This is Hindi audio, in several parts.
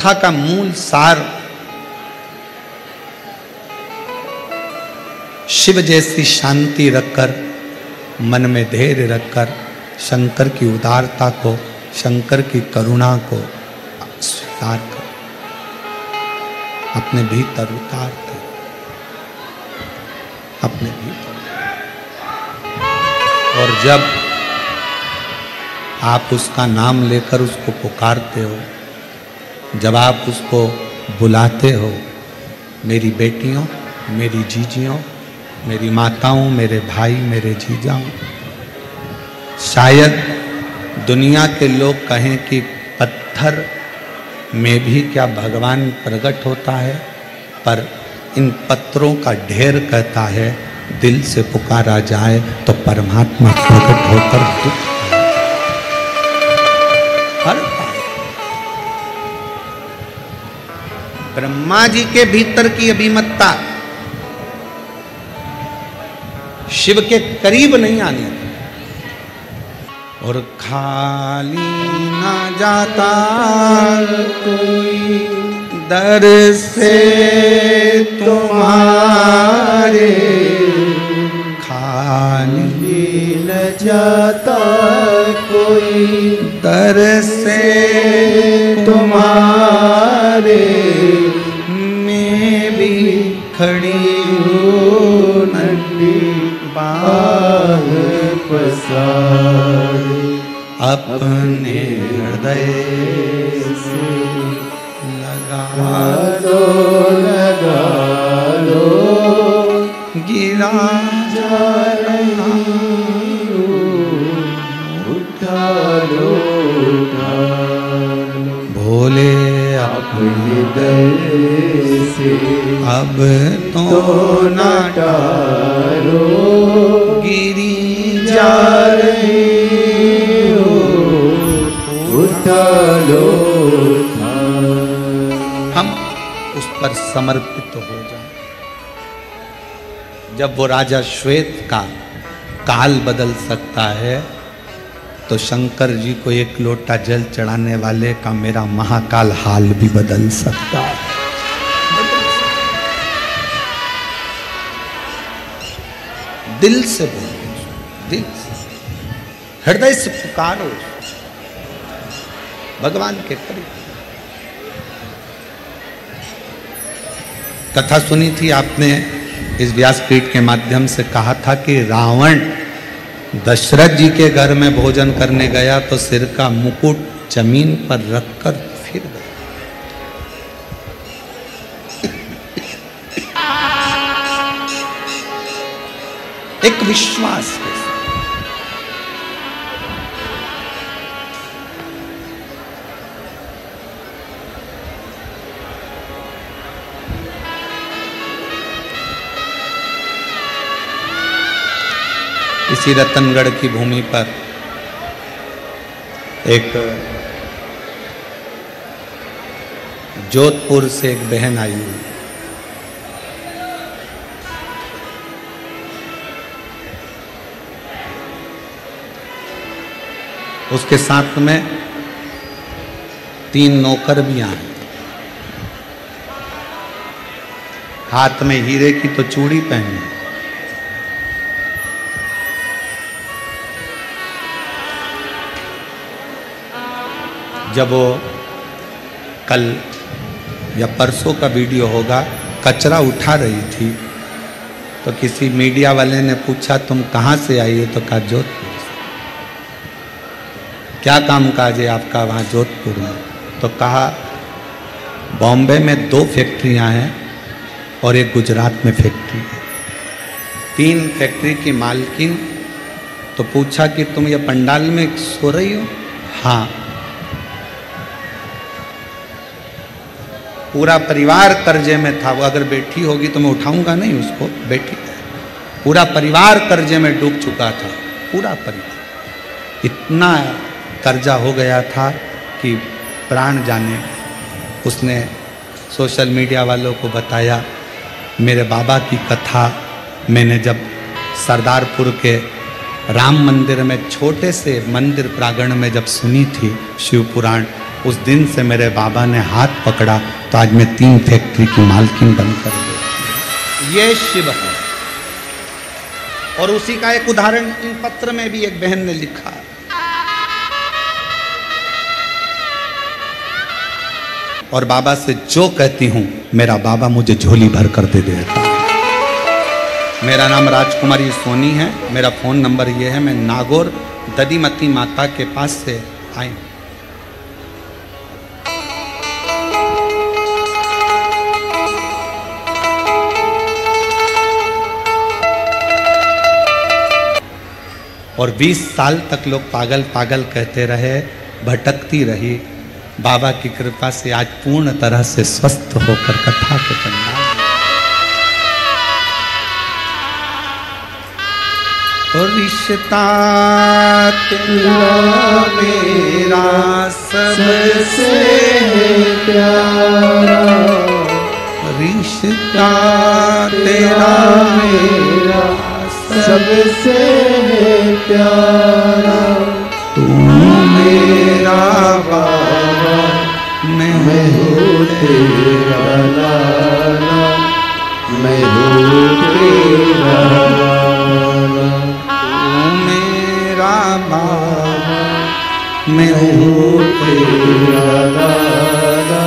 कथा का मूल सार शिव जैसी शांति रखकर, मन में धैर्य रखकर शंकर की उदारता को, शंकर की करुणा को स्वीकार कर, अपने भीतर उतारते, अपने भीतर। और जब आप उसका नाम लेकर उसको पुकारते हो, जब आप उसको बुलाते हो, मेरी बेटियों, मेरी जीजियों, मेरी माताओं, मेरे भाई, मेरे जीजाओं, शायद दुनिया के लोग कहें कि पत्थर में भी क्या भगवान प्रकट होता है, पर इन पत्थरों का ढेर कहता है दिल से पुकारा जाए तो परमात्मा प्रकट होकर दुख हर पाए। ब्रह्मा जी के भीतर की अभिमतता शिव के करीब नहीं आने दी। और खाली ना जाता कोई दर से तुम्हारे, खाली न जाता कोई दर से तुम्हारे, मैं भी खड़ी हूँ नन्ही बाह पसारे, अपने हृदय से लगा लो, गिरा जा रहा उठा लो, भोले अपने दर से अब तो ना टालो, गिरी जा रही हो उठा लो। हम उस पर समर्पित हो जाएं। जब वो राजा श्वेत का काल बदल सकता है, तो शंकर जी को एक लोटा जल चढ़ाने वाले का मेरा महाकाल हाल भी बदल सकता है। दिल से बोलो, दिल से, हृदय से पुकारो भगवान के करीब। कथा सुनी थी आपने, इस व्यासपीठ के माध्यम से कहा था कि रावण दशरथ जी के घर में भोजन करने गया तो सिर का मुकुट जमीन पर रखकर फिर गया। एक विश्वास के साथ। इसी रतनगढ़ की भूमि पर एक जोधपुर से एक बहन आई हुई, उसके साथ में 3 नौकर भी आए, हाथ में हीरे की तो चूड़ी पहनी। जब वो कल या परसों का वीडियो होगा, कचरा उठा रही थी तो किसी मीडिया वाले ने पूछा तुम कहाँ से आई हो, तो कहा जोधपुर से। क्या काम काज है आपका वहाँ जोधपुर में? तो कहा बॉम्बे में 2 फैक्ट्रियाँ हैं और एक गुजरात में फैक्ट्री है, 3 फैक्ट्री की मालकिन। तो पूछा कि तुम ये पंडाल में सो रही हो? हाँ। पूरा परिवार कर्जे में था, वो अगर बैठी होगी तो मैं उठाऊंगा नहीं उसको, बैठी। पूरा परिवार कर्जे में डूब चुका था, पूरा परिवार। इतना कर्जा हो गया था कि प्राण जाने। उसने सोशल मीडिया वालों को बताया, मेरे बाबा की कथा मैंने जब सरदारपुर के राम मंदिर में, छोटे से मंदिर प्रांगण में जब सुनी थी शिव पुराण, उस दिन से मेरे बाबा ने हाथ पकड़ा तो आज मैं 3 फैक्ट्री की मालकिन बनकर गई। ये शिव है। और उसी का एक उदाहरण इन पत्र में भी एक बहन ने लिखा। और बाबा से जो कहती हूं मेरा बाबा मुझे झोली भर कर दे देता। मेरा नाम राजकुमारी सोनी है। मेरा फोन नंबर ये है। मैं नागौर ददीमती माता के पास से आई। और 20 साल तक लोग पागल पागल कहते रहे, भटकती रही। बाबा की कृपा से आज पूर्ण तरह से स्वस्थ होकर कथा के पंडाल। और रिश्ता तेरा मेरा सबसे प्यारा, रिश्ता तेरा मेरा सबसे प्यारा, तू मेरा बाबा मैं हूँ तेरा लाला, मैं हूँ तेरा लाला, तू मेरा बाबा मैं हूँ तेरा लाला,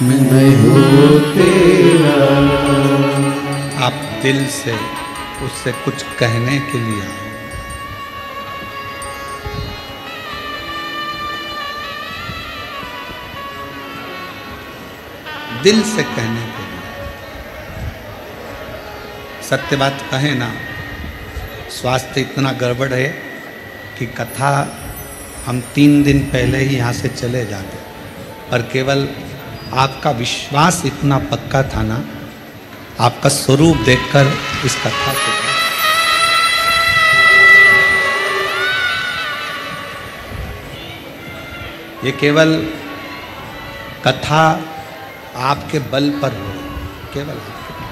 मैं हूँ तेरा लाला। आप दिल से उससे कुछ कहने के लिए आए। दिल से कहने के लिए। सत्य बात कहे ना, स्वास्थ्य इतना गड़बड़ है कि कथा हम 3 दिन पहले ही यहाँ से चले जाते, पर केवल आपका विश्वास इतना पक्का था ना, आपका स्वरूप देखकर इस कथा को। ये केवल कथा आपके बल पर हो, केवल आपके बल।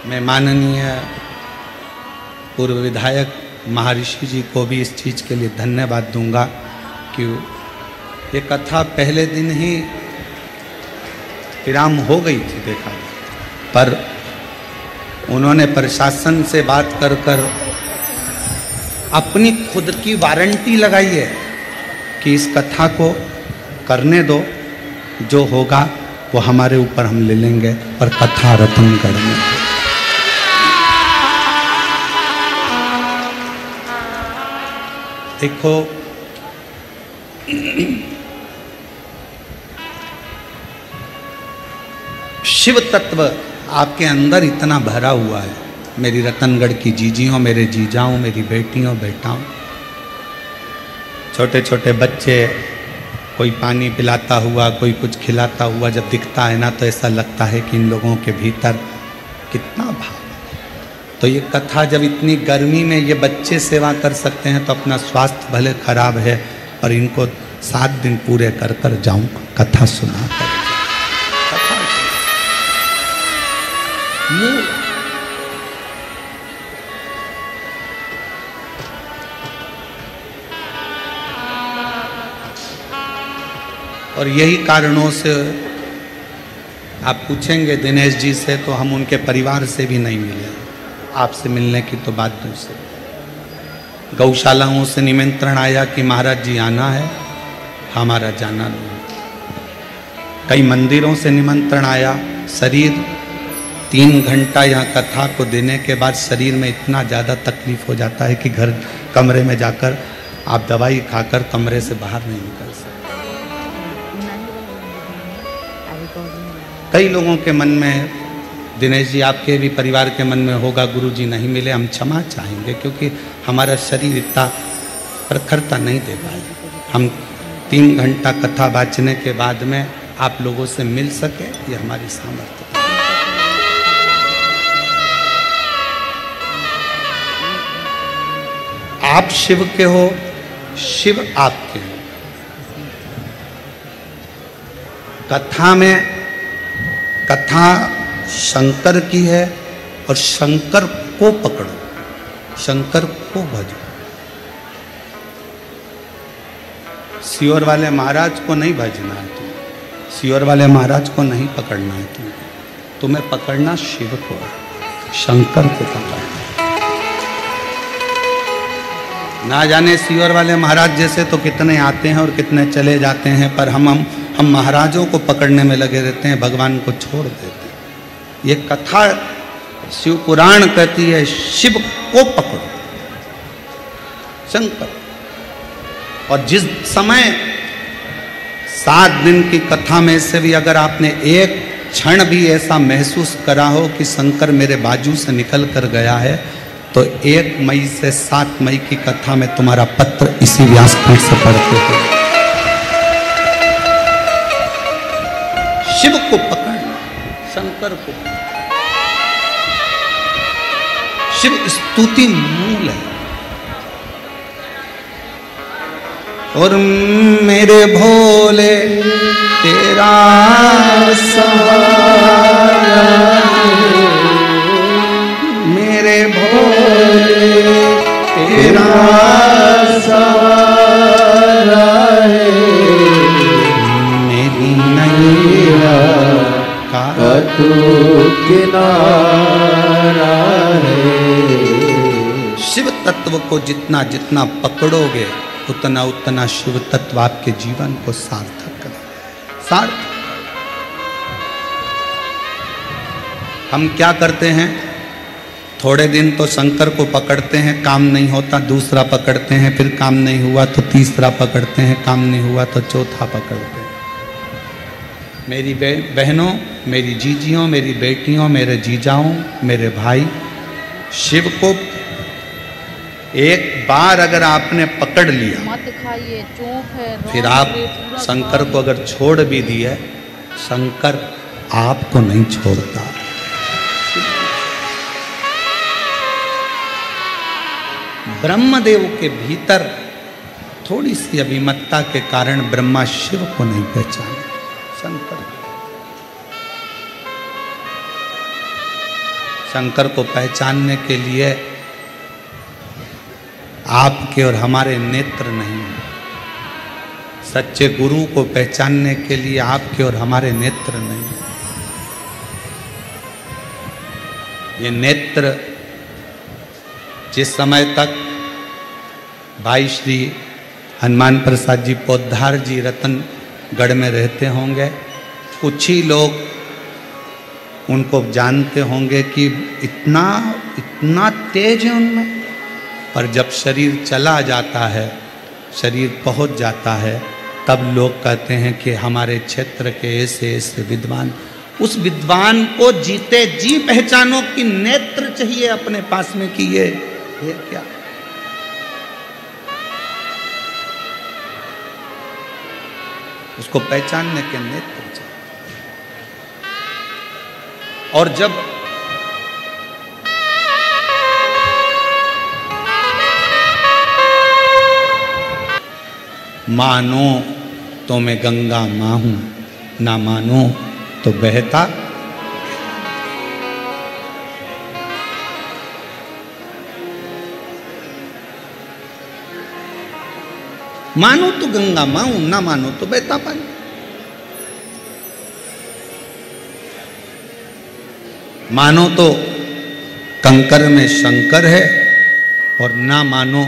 मैं माननीय पूर्व विधायक महर्षि जी को भी इस चीज़ के लिए धन्यवाद दूंगा कि ये कथा पहले दिन ही विराम हो गई थी देखा, पर उन्होंने प्रशासन से बात कर कर अपनी खुद की वारंटी लगाई है कि इस कथा को करने दो, जो होगा वो हमारे ऊपर हम ले लेंगे, और कथा रतनगढ़ में। देखो शिव तत्व आपके अंदर इतना भरा हुआ है। मेरी रतनगढ़ की जीजियों, मेरे जीजाओं, मेरी बेटियों बेटाओं, छोटे छोटे बच्चे, कोई पानी पिलाता हुआ, कोई कुछ खिलाता हुआ जब दिखता है ना, तो ऐसा लगता है कि इन लोगों के भीतर कितना भाव। तो ये कथा जब इतनी गर्मी में ये बच्चे सेवा कर सकते हैं, तो अपना स्वास्थ्य भले खराब है, पर इनको 7 दिन पूरे कर कर जाऊं कथा सुना कर। और यही कारणों से आप पूछेंगे दिनेश जी से, तो हम उनके परिवार से भी नहीं मिले। आपसे मिलने की तो बात दूसरी। गौशालाओं से निमंत्रण आया कि महाराज जी आना है, हमारा जाना नहीं। कई मंदिरों से निमंत्रण आया। शरीर 3 घंटा यहाँ कथा को देने के बाद शरीर में इतना ज़्यादा तकलीफ हो जाता है कि घर कमरे में जाकर आप दवाई खाकर कमरे से बाहर नहीं निकल सकते। कई लोगों के मन में, दिनेश जी आपके भी परिवार के मन में होगा, गुरुजी नहीं मिले, हम क्षमा चाहेंगे, क्योंकि हमारा शरीर इतना प्रखरता नहीं दे पाए। हम 3 घंटा कथा बाँचने के बाद में आप लोगों से मिल सके, ये हमारी सामर्थ्य। आप शिव के हो, शिव आपके हो। कथा में, कथा शंकर की है, और शंकर को पकड़ो, शंकर को भजो। सियोर वाले महाराज को नहीं भजना है तुम्हें, सियोर वाले महाराज को नहीं पकड़ना है तुम्हें पकड़ना शिव को है, शंकर को पकड़ना। ना जाने सियोर वाले महाराज जैसे तो कितने आते हैं और कितने चले जाते हैं, पर हम महाराजों को पकड़ने में लगे रहते हैं, भगवान को छोड़ देते हैं। ये कथा शिव पुराण कहती है शिव को पकड़ो, शंकर। और जिस समय 7 दिन की कथा में से भी अगर आपने एक क्षण भी ऐसा महसूस करा हो कि शंकर मेरे बाजू से निकल कर गया है, तो 1 मई से 7 मई की कथा में तुम्हारा पत्र इसी व्यासपीठ से पढ़ते हो। शिव को पकड़ना, शंकर को। शिव स्तुति मूल है। और मेरे भोले तेरा सहारा, मेरे भोले तेरा सहारा है, मेरी नैया का तू किनारा है। शिव तत्व को जितना जितना पकड़ोगे उतना उतना शिव तत्व आपके जीवन को सार्थक करेगा। सार्थक। हम क्या करते हैं, थोड़े दिन तो शंकर को पकड़ते हैं, काम नहीं होता, दूसरा पकड़ते हैं, फिर काम नहीं हुआ तो तीसरा पकड़ते हैं, काम नहीं हुआ तो चौथा पकड़ते हैं। मेरी बहनों, मेरी जीजियों, मेरी बेटियों, मेरे जीजाओं, मेरे भाई, शिव को एक बार अगर आपने पकड़ लिया, मत खाइए, चौंक है, फिर आप शंकर को अगर छोड़ भी दिए, शंकर आपको नहीं छोड़ता। ब्रह्मदेव के भीतर थोड़ी सी अभिमतता के कारण ब्रह्मा शिव को नहीं पहचाने, शंकर को पहचानने के लिए आपके और हमारे नेत्र नहीं है। सच्चे गुरु को पहचानने के लिए आपके और हमारे नेत्र नहीं। ये नेत्र जिस समय तक भाई श्री हनुमान प्रसाद जी पोद्दार जी रतनगढ़ में रहते होंगे, कुछ ही लोग उनको जानते होंगे कि इतना तेज है उनमें। पर जब शरीर चला जाता है, शरीर पहुंच जाता है, तब लोग कहते हैं कि हमारे क्षेत्र के ऐसे ऐसे विद्वान। उस विद्वान को जीते जी पहचानो कि नेत्र चाहिए अपने पास में कि ये क्या। उसको पहचानने के नेत्र चाहिए। और जब मानो तो मैं गंगा मां हूं, ना मानो तो बहता। मानो तो गंगा मां हूं, ना मानो तो बहता पानी। मानो तो कंकर में शंकर है, और ना मानो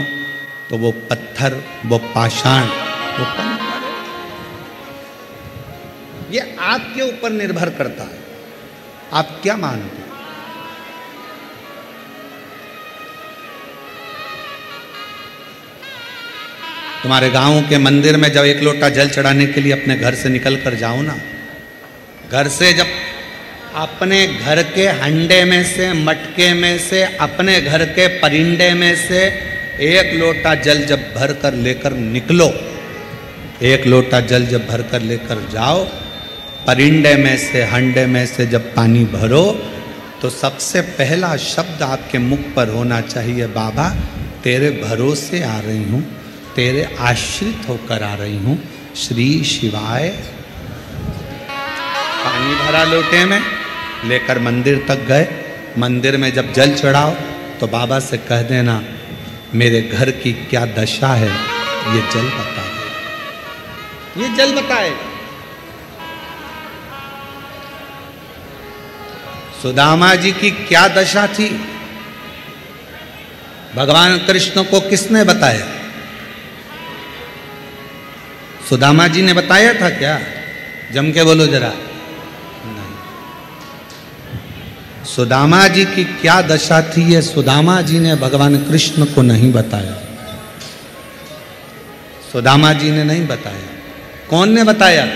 तो वो पत्थर, वो पाषाण, वो कंकर है। ये आपके ऊपर निर्भर करता है, आप क्या मानते हैं। तुम्हारे गांव के मंदिर में जब 1 लोटा जल चढ़ाने के लिए अपने घर से निकल कर जाओ ना, घर से जब अपने घर के हंडे में से, मटके में से, अपने घर के परिंडे में से 1 लोटा जल जब भर कर लेकर निकलो, 1 लोटा जल जब भर कर लेकर जाओ, परिंडे में से, हंडे में से जब पानी भरो, तो सबसे पहला शब्द आपके मुख पर होना चाहिए, बाबा तेरे भरोसे आ रही हूँ, तेरे आश्रित होकर आ रही हूँ, श्री शिवाय। पानी भरा लोटे में लेकर मंदिर तक गए, मंदिर में जब जल चढ़ाओ तो बाबा से कह देना, मेरे घर की क्या दशा है ये जल बता दे। ये जल बताएगा। सुदामा जी की क्या दशा थी, भगवान कृष्ण को किसने बताया? सुदामा जी ने बताया था क्या? जम के बोलो जरा। नहीं। सुदामा जी की क्या दशा थी, ये सुदामा जी ने भगवान कृष्ण को नहीं बताया। सुदामा जी ने नहीं बताया। कौन ने बताया?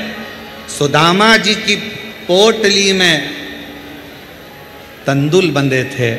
सुदामा जी की पोटली में तंदुल बंधे थे,